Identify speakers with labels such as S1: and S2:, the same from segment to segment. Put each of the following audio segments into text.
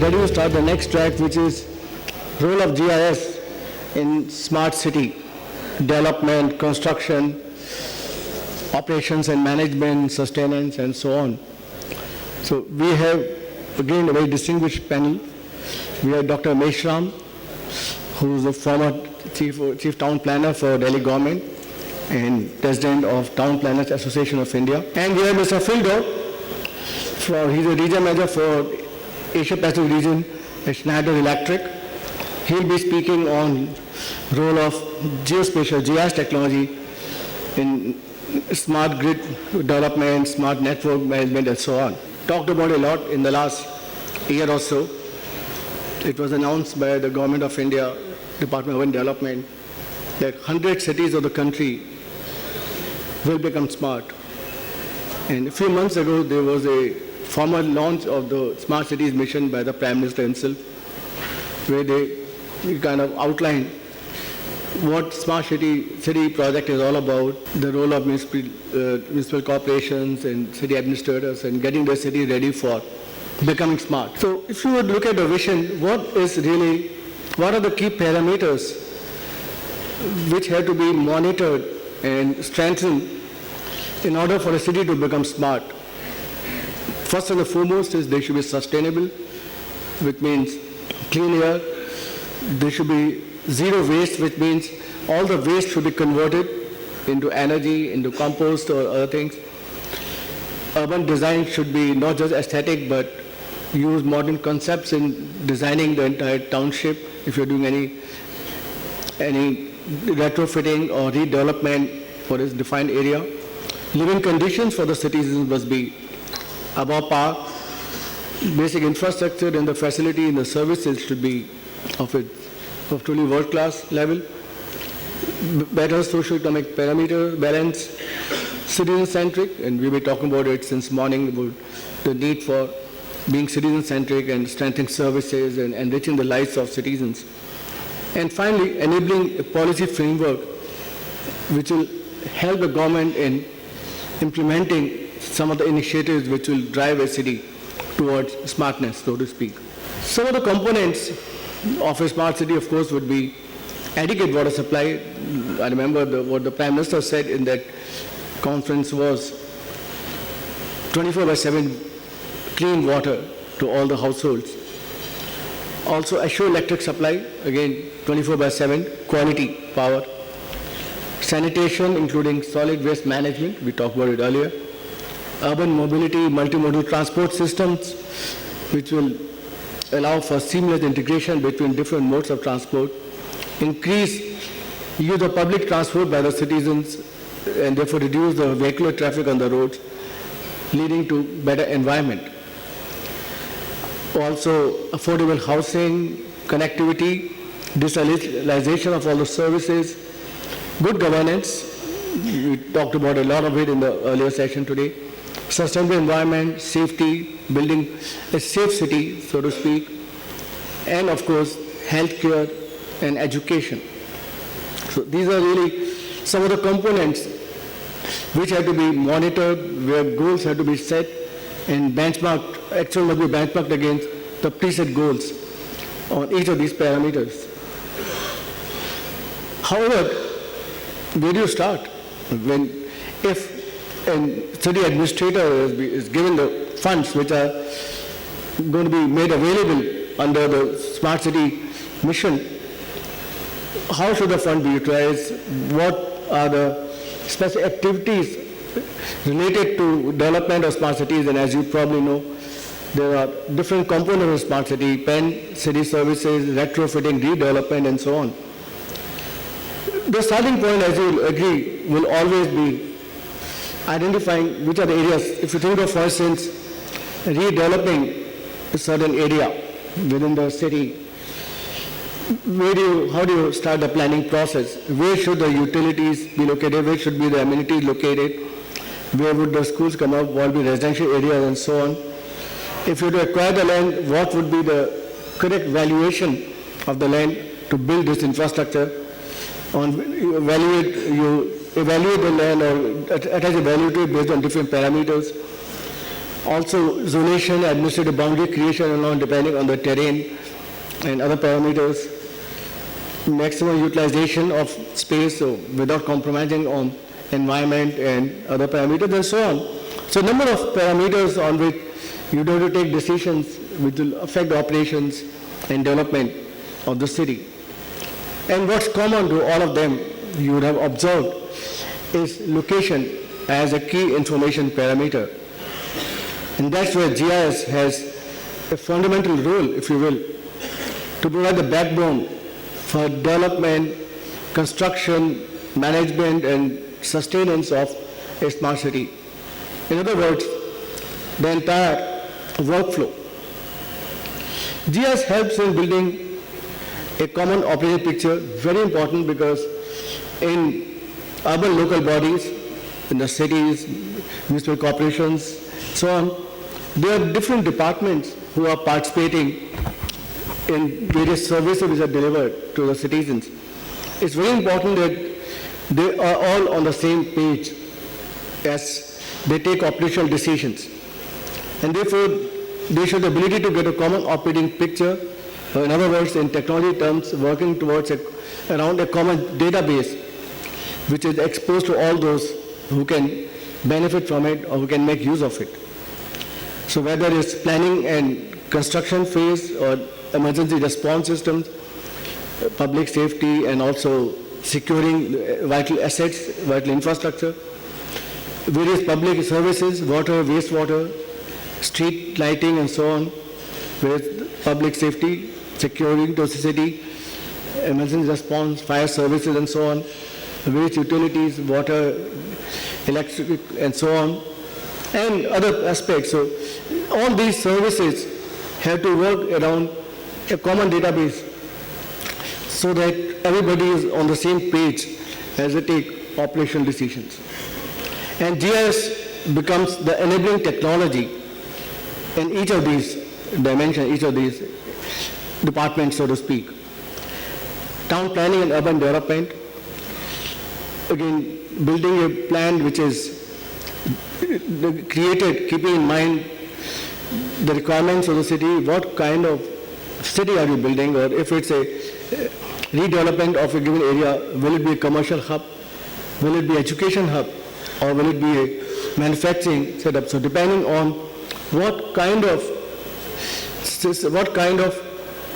S1: ready to start the next track, which is role of GIS in smart city development, construction, operations and management, sustenance, and so on. So we have, again, a very distinguished panel. We have Dr. Meshram, who is the former chief town planner for Delhi government and president of Town Planners Association of India. And we have Mr. Phil Daw, he's a region manager for Asia Pacific region at Schneider Electric. He'll be speaking on role of geospatial GIS technology in smart grid development, smart network management, and so on. Talked about a lot in the last year or so. It was announced by the Government of India, Department of Urban Development, that 100 cities of the country will become smart. And a few months ago, there was a formal launch of the Smart Cities mission by the Prime Minister himself, where they kind of outlined what Smart City project is all about, the role of municipal corporations and city administrators and getting the city ready for becoming smart. So if you would look at the vision, what are the key parameters which have to be monitored and strengthened in order for a city to become smart? First and foremost is they should be sustainable, which means clean air. There should be zero waste, which means all the waste should be converted into energy, into compost or other things. Urban design should be not just aesthetic, but use modern concepts in designing the entire township if you're doing any retrofitting or redevelopment for this defined area. Living conditions for the citizens must be above par. Basic infrastructure and the facility and the services should be of truly world-class level. Better socio-economic parameter balance, citizen-centric, and we've been talking about it since morning about the need for being citizen-centric and strengthening services and enriching the lives of citizens. And finally, enabling a policy framework which will help the government in implementing some of the initiatives which will drive a city towards smartness, so to speak. Some of the components of a smart city, of course, would be adequate water supply. I remember what the Prime Minister said in that conference was 24/7 clean water to all the households. Also assure electric supply, again 24/7 quality power. Sanitation, including solid waste management, we talked about it earlier. Urban mobility, multimodal transport systems, which will allow for seamless integration between different modes of transport. Increase use of public transport by the citizens and therefore reduce the vehicular traffic on the roads, leading to better environment. Also, affordable housing, connectivity, digitalization of all the services, good governance. We talked about a lot of it in the earlier session today. Sustainable environment, safety, building a safe city, so to speak, and of course, healthcare and education. So these are really some of the components which have to be monitored, where goals have to be set and benchmarked, actually must be benchmarked against the preset goals on each of these parameters. However, where do you start? If a city administrator is given the funds which are going to be made available under the Smart City mission, how should the fund be utilized? What are the specific activities related to development of smart cities? And as you probably know, there are different components of smart city: PEN, city services, retrofitting, redevelopment, and so on. The starting point, as you will agree, will always be identifying which are the areas. If you think of, for instance, redeveloping a certain area within the city, how do you start the planning process? Where should the utilities be located? Where should be the amenities located? Where would the schools come up? What would be residential areas and so on? If you were to acquire the land, what would be the correct valuation of the land to build this infrastructure? You evaluate the land or attach a value to it based on different parameters. Also, zonation, administrative boundary creation and all depending on the terrain and other parameters. Maximum utilization of space so without compromising on environment and other parameters and so on. So, number of parameters on which you have to take decisions which will affect the operations and development of the city. And what's common to all of them, you would have observed, is location as a key information parameter. And that's where GIS has a fundamental role, if you will, to provide the backbone for development, construction, management, and sustenance of a smart city. In other words, the entire workflow. GIS helps in building a common operating picture, very important because in urban local bodies, in the cities, municipal corporations, so on, there are different departments who are participating in various services which are delivered to the citizens. It's very important that they are all on the same page as they take operational decisions. And therefore, they should have the ability to get a common operating picture, or in other words, in technology terms, working towards around a common database which is exposed to all those who can benefit from it or who can make use of it. So whether it's planning and construction phase or emergency response systems, public safety and also securing vital assets, vital infrastructure, various public services, water, wastewater, street lighting and so on, with public safety, securing to the city, emergency response, fire services and so on, various utilities, water, electric and so on, and other aspects. So all these services have to work around a common database so that everybody is on the same page as they take operational decisions. And GIS becomes the enabling technology in each of these dimensions, each of these departments, so to speak. Town planning and urban development, again, building a plan which is created keeping in mind the requirements of the city, what kind of city are you building, or if it's a redevelopment of a given area, will it be a commercial hub, will it be education hub, or will it be a manufacturing setup? So depending on what kind of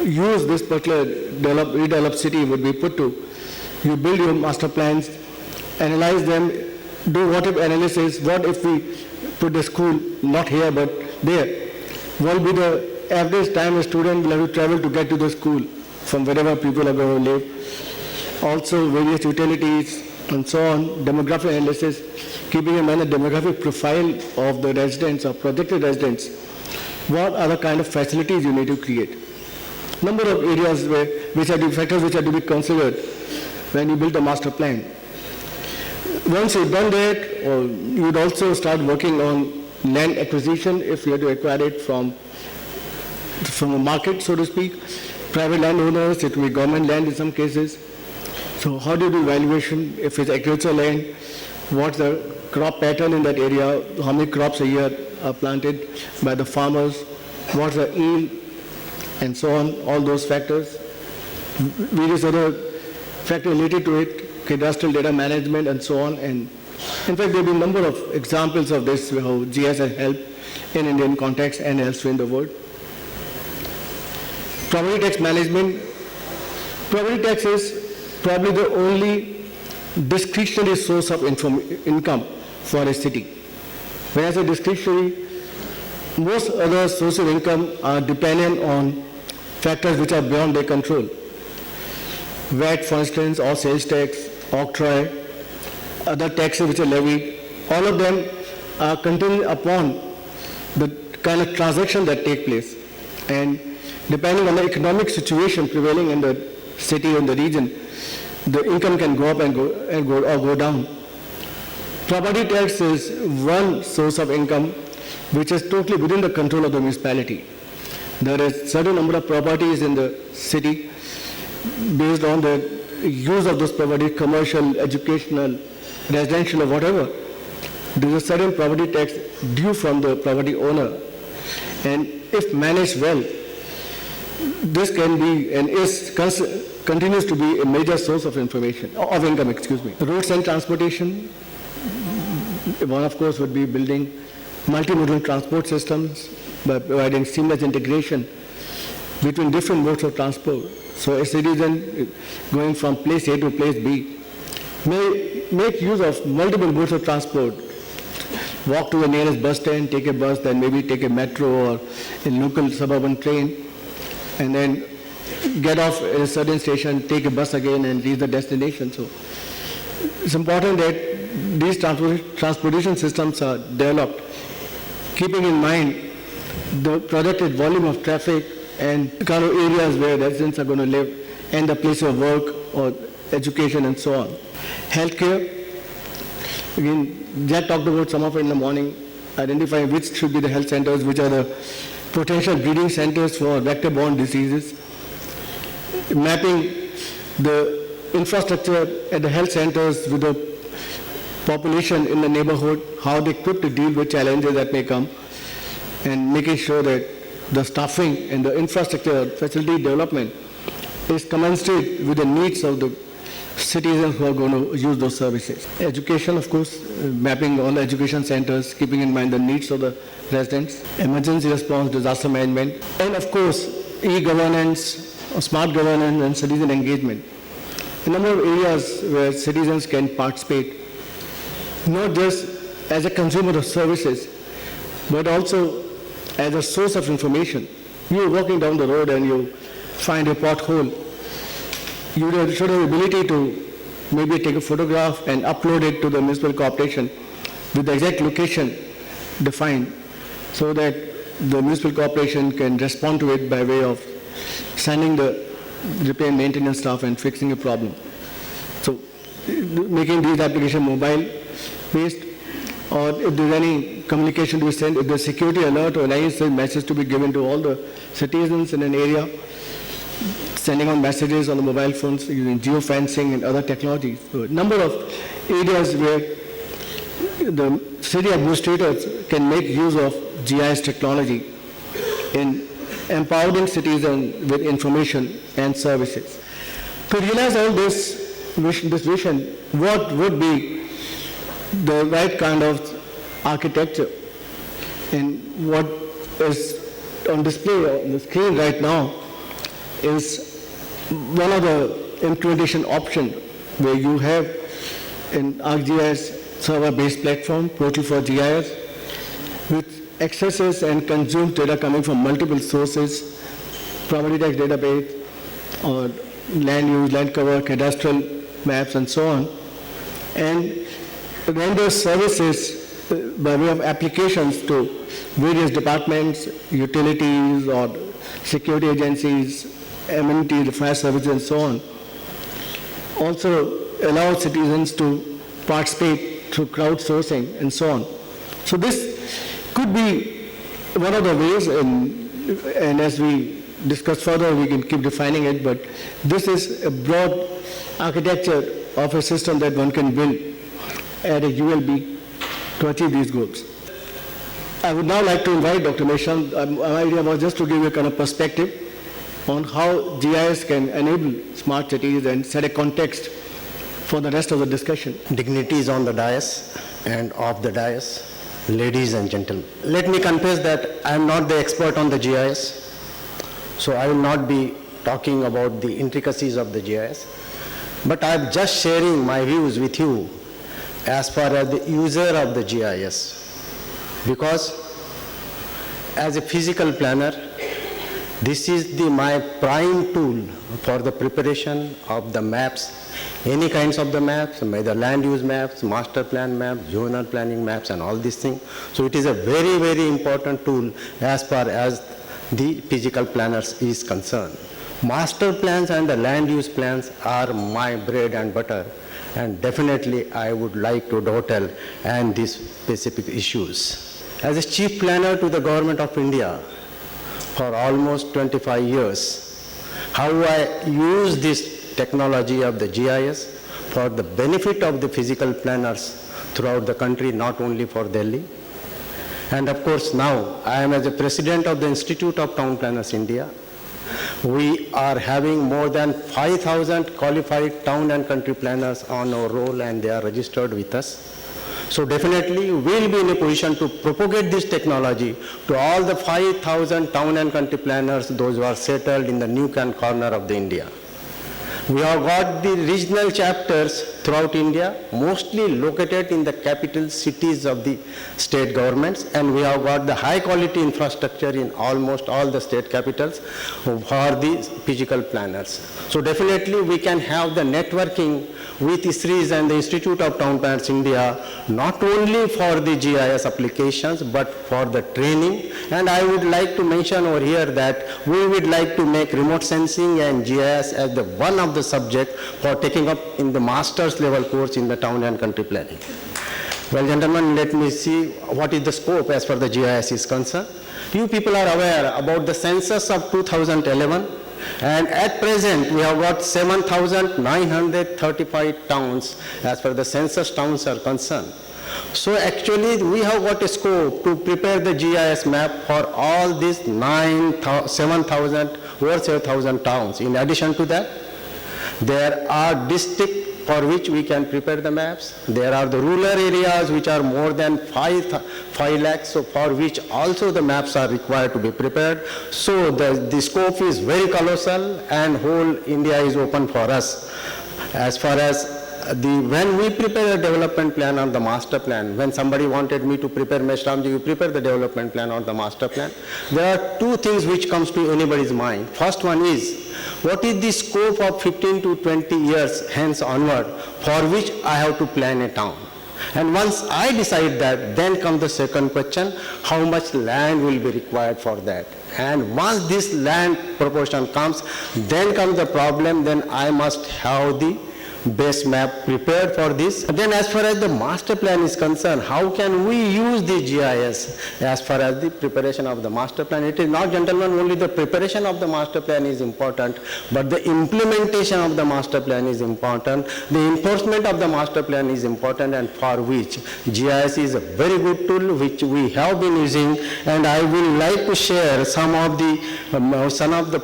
S1: use this particular redeveloped city would be put to, you build your master plans, analyze them, do what if analysis, what if we put the school not here but there? What will be the average time a student will have to travel to get to the school from wherever people are going to live? Also various utilities and so on, demographic analysis, keeping in mind the demographic profile of the residents or projected residents. What are the kind of facilities you need to create? Number of areas which are the factors which are to be considered when you build a master plan. Once you've done that, you would also start working on land acquisition if you have to acquire it from a market, so to speak. Private landowners, it will be government land in some cases. So how do you do valuation? If it's agricultural land, what's the crop pattern in that area? How many crops a year are planted by the farmers? What's the yield? And so on, all those factors. Various other factors related to it, cadastral data management and so on. And in fact, there have been a number of examples of this, how GIS has helped in Indian context and elsewhere in the world. Property tax management. Property tax is probably the only discretionary source of income for a city. Whereas a discretionary, most other sources of income are dependent on factors which are beyond their control. VAT, for instance, or sales tax, octroi, other taxes which are levied, all of them are contingent upon the kind of transaction that take place. And depending on the economic situation prevailing in the city or in the region, the income can go up and go down. Property tax is one source of income which is totally within the control of the municipality. There is a certain number of properties in the city based on the use of those properties, commercial, educational, residential or whatever. there is a certain property tax due from the property owner, and if managed well, this can be and continues to be a major source of of income. Roads and transportation. One, of course, would be building multimodal transport systems by providing seamless integration between different modes of transport. So a citizen going from place A to place B may make use of multiple modes of transport. Walk to the nearest bus stand, take a bus, then maybe take a metro or a local suburban train, and then get off at a certain station, take a bus again and reach the destination. So it's important that these transportation systems are developed, keeping in mind the projected volume of traffic and the kind of areas where residents are going to live and the place of work or education and so on. Healthcare, again, Jack talked about some of it in the morning, identifying which should be the health centers, which are the potential breeding centers for vector-borne diseases, mapping the infrastructure at the health centers with the population in the neighborhood, how they equipped to deal with challenges that may come, and making sure that the staffing and the infrastructure facility development is commensurate with the needs of the citizens who are going to use those services. Education, of course, mapping all the education centers, keeping in mind the needs of the residents, emergency response, disaster management, and of course, e-governance, smart governance, and citizen engagement. A number of areas where citizens can participate, not just as a consumer of services, but also as a source of information. You're walking down the road and you find a pothole. You should have the ability to maybe take a photograph and upload it to the municipal corporation with the exact location defined, so that the municipal corporation can respond to it by way of sending the repair and maintenance staff and fixing a problem. So making these applications mobile based, or if there's any communication to be sent, if there's security alert or any message to be given to all the citizens in an area, sending out messages on the mobile phones using geofencing and other technologies. So a number of areas where the city administrators can make use of GIS technology in empowering citizens with information and services. To realize all this vision, what would be the right kind of architecture, and what is on display on the screen right now is one of the implementation options where you have an ArcGIS server-based platform, portal for GIS, which accesses and consumes data coming from multiple sources, property tax database, or land use, land cover, cadastral maps, and so on, and renders services by way of applications to various departments, utilities, or security agencies, amenities, fire services, and so on. Also allows citizens to participate through crowdsourcing and so on. So this could be one of the ways, and as we discuss further, we can keep defining it, but this is a broad architecture of a system that one can build at a ULB to achieve these goals. I would now like to invite Dr. Mesham. My idea was just to give you a kind of perspective on how GIS can enable smart cities and set a context for the rest of the discussion.
S2: Dignitaries on the dais and off the dais, ladies and gentlemen. Let me confess that I am not the expert on the GIS, so I will not be talking about the intricacies of the GIS, but I am just sharing my views with you as far as the user of the GIS, because as a physical planner, this is my prime tool for the preparation of the maps, any kinds of the maps, either land use maps, master plan maps, zonal planning maps, and all these things. So it is a very, very important tool as far as the physical planners is concerned. Master plans and the land use plans are my bread and butter, and definitely I would like to dwell on these specific issues. As a chief planner to the Government of India for almost 25 years, how I use this technology of the GIS for the benefit of the physical planners throughout the country, not only for Delhi. And of course, now I am as a president of the Institute of Town Planners India. We are having more than 5,000 qualified town and country planners on our roll, and they are registered with us. So definitely we'll be in a position to propagate this technology to all the 5,000 town and country planners, those who are settled in the nook and corner of the India. We have got the regional chapters throughout India, mostly located in the capital cities of the state governments, and we have got the high quality infrastructure in almost all the state capitals for the physical planners. So definitely we can have the networking with ISRIs and the Institute of Town Planners India, not only for the GIS applications, but for the training. And I would like to mention over here that we would like to make remote sensing and GIS as the one of the subject for taking up in the master's level course in the town and country planning. Well, gentlemen, let me see what is the scope as far as the GIS is concerned. You people are aware about the census of 2011, and at present we have got 7,935 towns as far as the census towns are concerned. So actually we have got a scope to prepare the GIS map for all these 7,000 towns. In addition to that, there are districts for which we can prepare the maps. There are the rural areas which are more than 5 lakhs, so for which also the maps are required to be prepared. So the scope is very colossal, and whole India is open for us. As far as when we prepare a development plan or the master plan, when somebody wanted me to prepare, Meshramji, you prepare the development plan or the master plan, there are two things which comes to anybody's mind. First one is, what is the scope of 15 to 20 years hence onward for which I have to plan a town? And once I decide that, then comes the second question, how much land will be required for that? And once this land proportion comes, then comes the problem, then I must have the base map prepared for this. Then as far as the master plan is concerned, how can we use the GIS as far as the preparation of the master plan? It is not, gentlemen, only the preparation of the master plan is important, but the implementation of the master plan is important. The enforcement of the master plan is important, and for which GIS is a very good tool which we have been using. And I will like to share some of the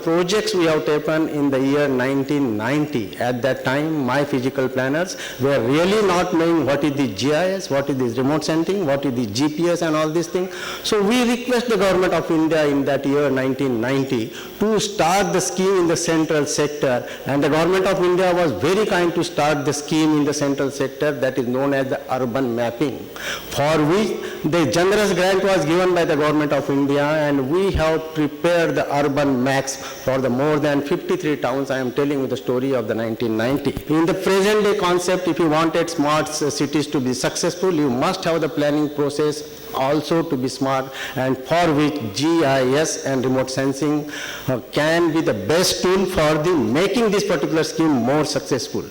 S2: projects we have taken in the year 1990. At that time, my physical planners were really not knowing what is the GIS, what is this remote sensing, what is the GPS and all these things. So we request the government of India in that year 1990 to start the scheme in the central sector, and the government of India was very kind to start the scheme in the central sector that is known as the urban mapping, for which the generous grant was given by the government of India, and we have prepared the urban maps for the more than 53 towns. I am telling you the story of the 1990. In the present day concept, if you wanted smart cities to be successful, you must have the planning process also to be smart, and for which GIS and remote sensing can be the best tool for the making this particular scheme more successful.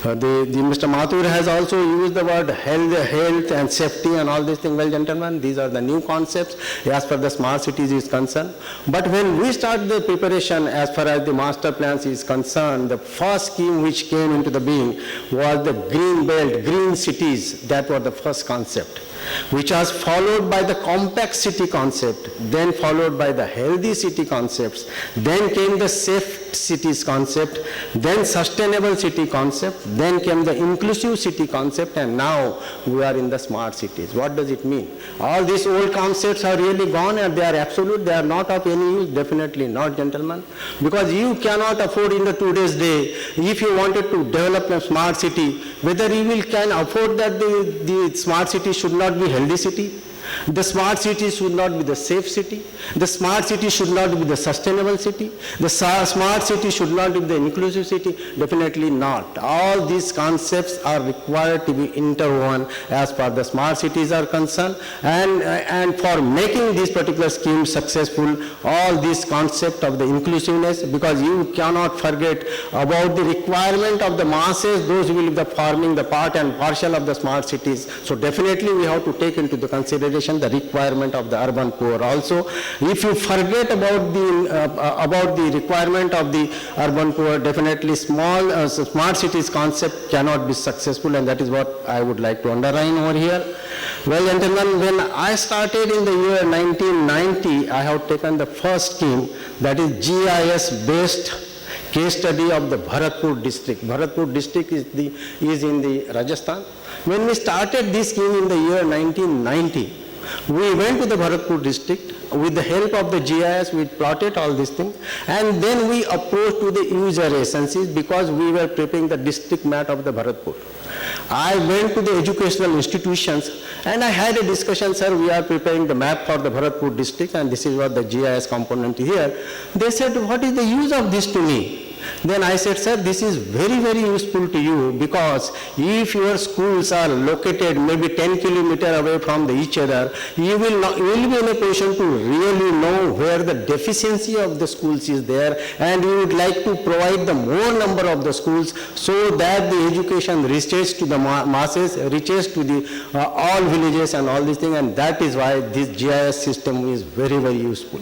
S2: Mr. Mathur has also used the word health and safety and all these things. Well, gentlemen, these are the new concepts as far as the smart cities is concerned. But when we start the preparation as far as the master plans is concerned, the first scheme which came into the being was the green belt, green cities. That was the first concept, which was followed by the compact city concept, then followed by the healthy city concepts, then came the safe cities concept, then sustainable city concept, then came the inclusive city concept, and now we are in the smart cities. What does it mean? All these old concepts are really gone, and they are absolute, they are not of any use? Definitely not, gentlemen, because you cannot afford in the today's day, if you wanted to develop a smart city, whether you can afford that the smart city should not be healthy city, the smart city should not be the safe city, the smart city should not be the sustainable city, the smart city should not be the inclusive city. Definitely not. All these concepts are required to be interwoven as far as the smart cities are concerned, and for making this particular scheme successful, all this concept of the inclusiveness, because you cannot forget about the requirement of the masses, those who will be forming the part and parcel of the smart cities. So definitely we have to take into the consideration education, the requirement of the urban poor also. If you forget about the requirement of the urban poor, definitely smart cities concept cannot be successful, and that is what I would like to underline over here. Well, gentlemen, when I started in the year 1990, I have taken the first scheme, that is GIS-based case study of the Bharatpur district. Bharatpur district is in the Rajasthan. When we started this scheme in the year 1990, we went to the Bharatpur district. With the help of the GIS, we plotted all these things, and then we approached to the user agencies because we were preparing the district map of the Bharatpur. I went to the educational institutions and I had a discussion, sir, we are preparing the map for the Bharatpur district and this is what the GIS component is here. They said, what is the use of this to me? Then I said, sir, this is very, very useful to you because if your schools are located maybe 10 kilometers away from each other, you will be in a position to really know where the deficiency of the schools is there, and you would like to provide the more number of the schools so that the education reaches to the masses, reaches to the all villages and all these things, and that is why this GIS system is very, very useful.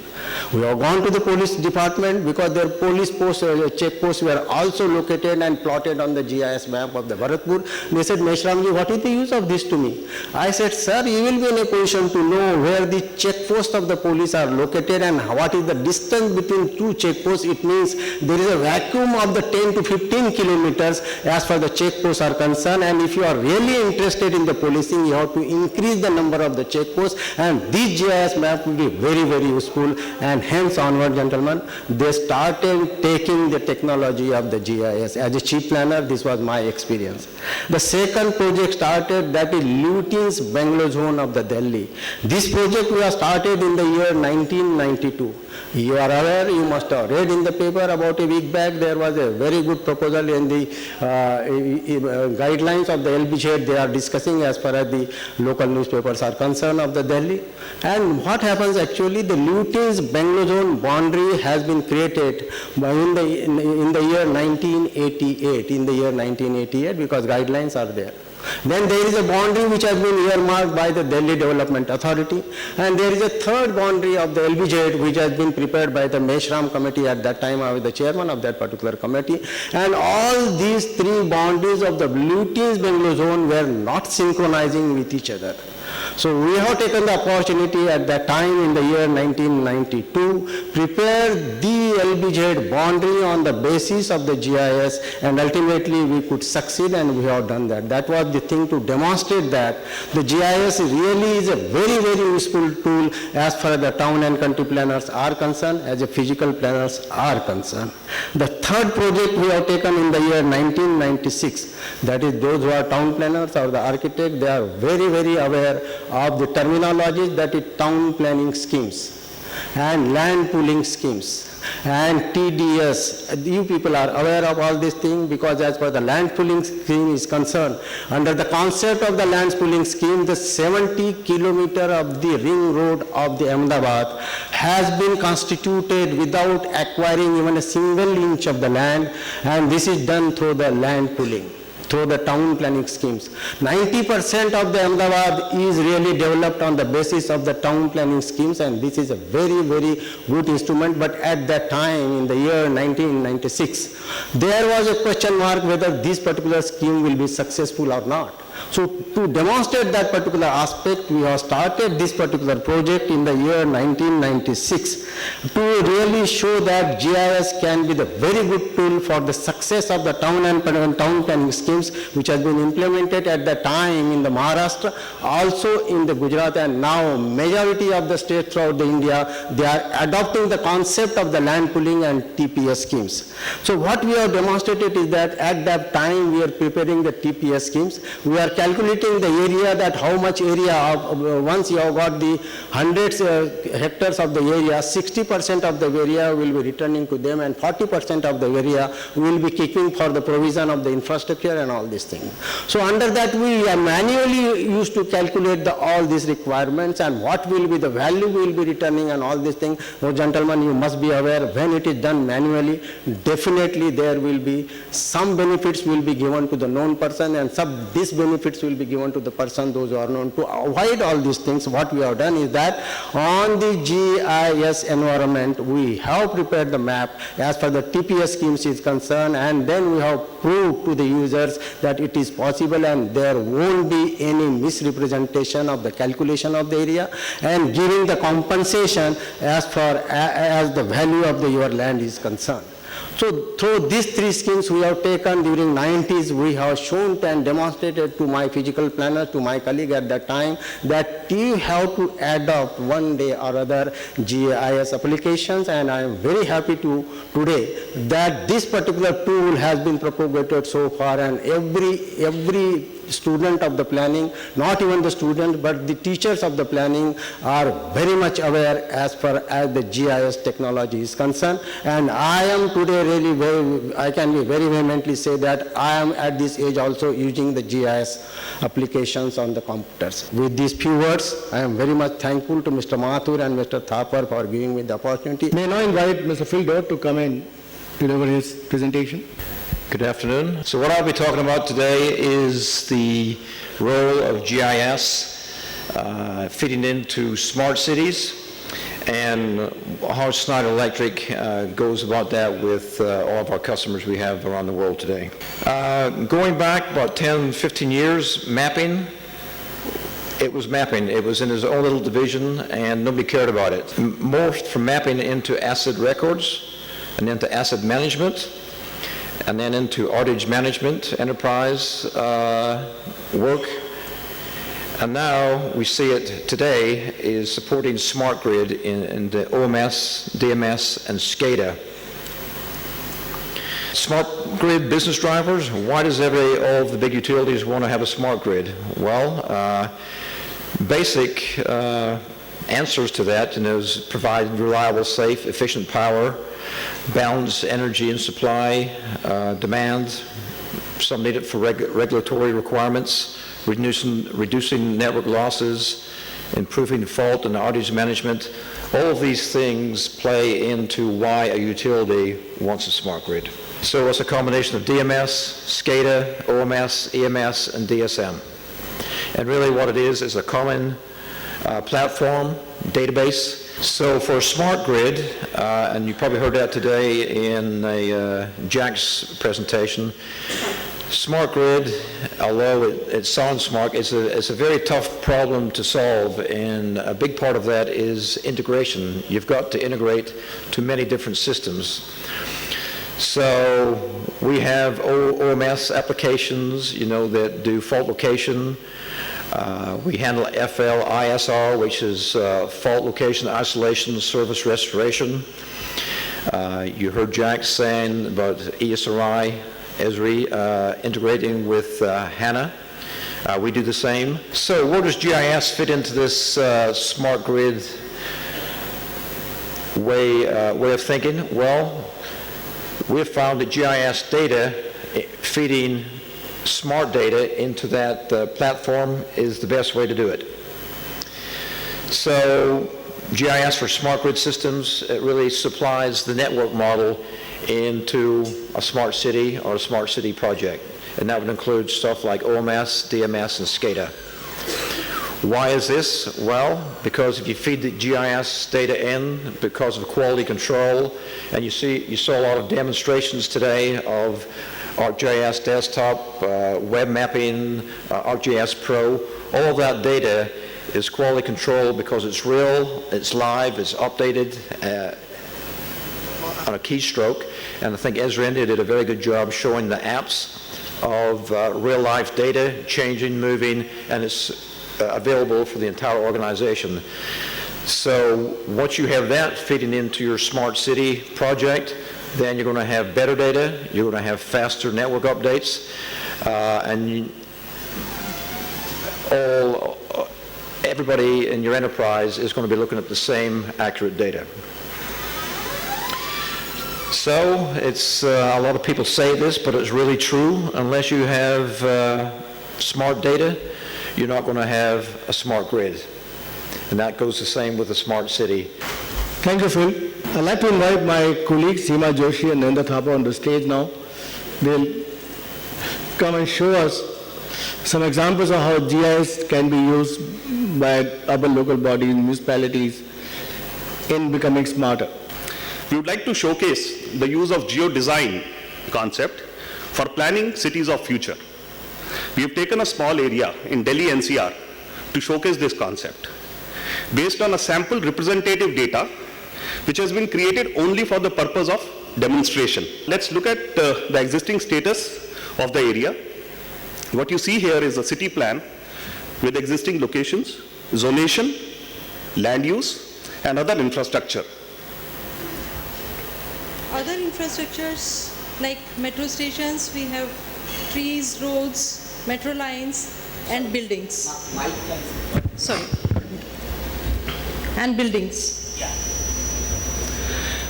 S2: We have gone to the police department because their police posts, check posts were also located and plotted on the GIS map of the Bharatpur. They said, Meshramji, what is the use of this to me? I said, sir, you will be in a position to know where the check posts of the police are located and what is the distance between two check posts. It means there is a vacuum of the 10 to 15 kilometers as far as the check posts are concerned, and if you are really interested in the policing, you have to increase the number of the check posts, and this GIS map will be very, very useful. And hence onward, gentlemen, they started taking the technology of the GIS. As a chief planner, this was my experience. The second project started, that is Lutyens Bangalore zone of the Delhi. This project we have started in the year 1992. You are aware, you must have read in the paper about a week back, there was a very good proposal in the guidelines of the LBZ. They are discussing as far as the local newspapers are concerned of the Delhi. And what happens actually, the Lutyens Bangalore zone boundary has been created in the year 1988, because guidelines are there. Then there is a boundary which has been earmarked by the Delhi Development Authority, and there is a third boundary of the LBZ which has been prepared by the Meshram committee. At that time I was the chairman of that particular committee, and all these three boundaries of the Lutyens Bangalore zone were not synchronizing with each other. So we have taken the opportunity at that time in the year 1992, prepare the LBZ boundary on the basis of the GIS, and ultimately we could succeed, and we have done that. That was the thing to demonstrate that the GIS really is a very, very useful tool as far as the town and country planners are concerned, as the physical planners are concerned. The third project we have taken in the year 1996, that is those who are town planners or the architect, they are very, very aware of the terminologies, that is town planning schemes and land pooling schemes and TDS. You people are aware of all these things, because as far as the land pooling scheme is concerned, under the concept of the land pooling scheme, the 70 kilometer of the ring road of the Ahmedabad has been constituted without acquiring even a single inch of the land, and this is done through the land pooling, through the town planning schemes. 90% of the Ahmedabad is really developed on the basis of the town planning schemes, and this is a very, very good instrument. But at that time, in the year 1996, there was a question mark whether this particular scheme will be successful or not. So to demonstrate that particular aspect, we have started this particular project in the year 1996 to really show that GIS can be the very good tool for the success of the town and town planning schemes, which has been implemented at the time in the Maharashtra, also in the Gujarat, and now majority of the states throughout the India, they are adopting the concept of the land pooling and TPS schemes. So what we have demonstrated is that at that time we are preparing the TPS schemes. We are calculating the area, that how much area of, once you have got the hundreds hectares of the area, 60% of the area will be returning to them, and 40% of the area will be keeping for the provision of the infrastructure and all these things. So under that we are manually used to calculate all these requirements and what will be the value we will be returning and all these things. So gentlemen, you must be aware, when it is done manually, definitely there will be some benefits will be given to the known person, and some disbenefits benefits will be given to the person, those who are known. To avoid all these things, what we have done is that on the GIS environment, we have prepared the map as per the TPS schemes is concerned, and then we have proved to the users that it is possible and there won't be any misrepresentation of the calculation of the area, and giving the compensation as far as the value of your land is concerned. So through these three schemes we have taken during 90s, we have shown and demonstrated to my physical planner, to my colleague at that time, that you have to adopt one day or other GIS applications, and I am very happy to today that this particular tool has been propagated so far, and every student of the planning, not even the student, but the teachers of the planning are very much aware as far as the GIS technology is concerned. And I am today really I can be very vehemently say that I am at this age also using the GIS applications on the computers. With these few words, I am very much thankful to Mr. Mathur and Mr. Thapar for giving me the opportunity.
S1: May I now invite Mr. Phil Dodd to come and deliver his presentation.
S3: Good afternoon. So what I'll be talking about today is the role of GIS fitting into smart cities and how Schneider Electric goes about that with all of our customers we have around the world today. Going back about 10, 15 years, mapping, it was mapping. It was in its own little division and nobody cared about it. Morphed from mapping into asset records and into asset management, and then into outage management, enterprise work. And now we see it today is supporting smart grid in the OMS, DMS, and SCADA. Smart grid business drivers, why does all of the big utilities want to have a smart grid? Well, basic answers to that is provide reliable, safe, efficient power, balance energy and supply, demand. Some need it for regulatory requirements, reducing network losses, improving fault and outage management. All of these things play into why a utility wants a smart grid. So it's a combination of DMS, SCADA, OMS, EMS, and DSM. And really what it is a common platform, database. So for a smart grid, and you probably heard that today in Jack's presentation, smart grid, although it sounds smart, it's a very tough problem to solve, and a big part of that is integration. You've got to integrate to many different systems. So we have OMS applications, that do fault location. We handle FL-ISR, which is fault location, isolation, service restoration. You heard Jack saying about ESRI, Esri, integrating with HANA. We do the same. So where does GIS fit into this smart grid way of thinking? Well, we've found that GIS data feeding smart data into that platform is the best way to do it. So GIS for smart grid systems, it really supplies the network model into a smart city or a smart city project. And that would include stuff like OMS, DMS, and SCADA. Why is this? Well, because if you feed the GIS data in because of quality control, and you saw a lot of demonstrations today of ArcGIS Desktop, web mapping, ArcGIS Pro, all of that data is quality control because it's real, it's live, it's updated on a keystroke. And I think Esri India did a very good job showing the apps of real life data changing, moving, and it's available for the entire organization. So once you have that feeding into your smart city project, then you're going to have better data, you're going to have faster network updates, and everybody in your enterprise is going to be looking at the same accurate data. So it's a lot of people say this, but it's really true. Unless you have smart data, you're not going to have a smart grid. And that goes the same with a smart city.
S1: Thank you, Phil. I'd like to invite my colleagues Seema Joshi and Nanda Thapa on the stage now. They'll come and show us some examples of how GIS can be used by urban local bodies, municipalities in becoming smarter.
S4: We would like to showcase the use of geo-design concept for planning cities of future. We have taken a small area in Delhi NCR to showcase this concept. Based on a sample representative data which has been created only for the purpose of demonstration. Let's look at the existing status of the area. What you see here is a city plan with existing locations, zonation, land use, and other infrastructure.
S5: Other infrastructures like metro stations, we have trees, roads, metro lines, and buildings. Sorry. And buildings.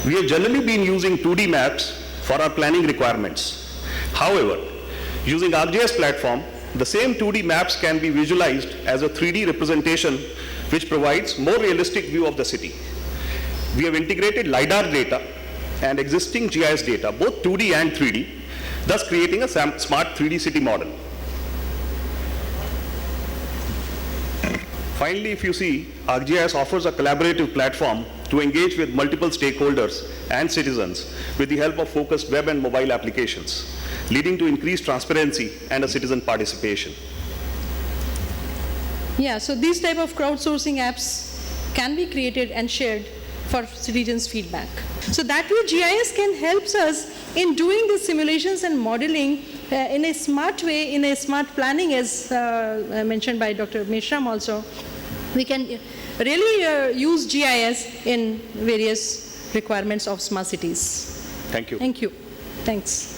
S4: We have generally been using 2D maps for our planning requirements. However, using ArcGIS platform, the same 2D maps can be visualized as a 3D representation which provides more realistic view of the city. We have integrated LiDAR data and existing GIS data, both 2D and 3D, thus creating a smart 3D city model. Finally, if you see, ArcGIS offers a collaborative platform to engage with multiple stakeholders and citizens with the help of focused web and mobile applications, leading to increased transparency and a citizen participation.
S5: Yeah, so these type of crowdsourcing apps can be created and shared for citizens' feedback. So that way GIS can help us in doing the simulations and modeling in a smart way, in a smart planning, as mentioned by Dr. Meshram also. We can really use GIS in various requirements of smart cities.
S4: Thank you.
S5: Thank you. Thanks.